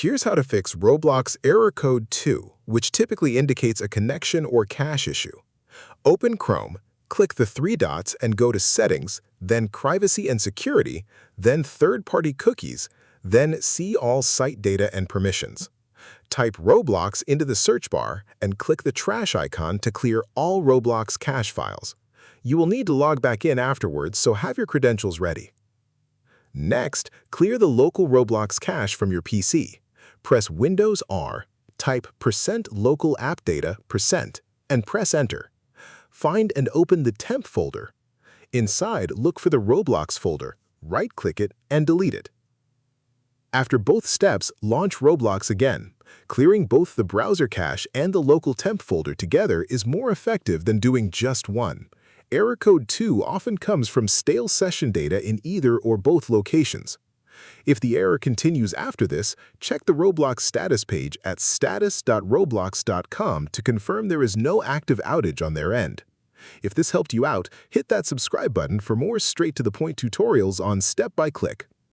Here's how to fix Roblox error code 2, which typically indicates a connection or cache issue. Open Chrome, click the three dots and go to Settings, then Privacy and Security, then Third-Party Cookies, then See All Site Data and Permissions. Type Roblox into the search bar and click the trash icon to clear all Roblox cache files. You will need to log back in afterwards, so have your credentials ready. Next, clear the local Roblox cache from your PC. Press Windows R, type %local app data %, and press Enter. Find and open the temp folder. Inside, look for the Roblox folder, right-click it, and delete it. After both steps, launch Roblox again. Clearing both the browser cache and the local temp folder together is more effective than doing just one. Error code 2 often comes from stale session data in either or both locations. If the error continues after this, check the Roblox status page at status.roblox.com to confirm there is no active outage on their end. If this helped you out, hit that subscribe button for more straight-to-the-point tutorials on step-by-click.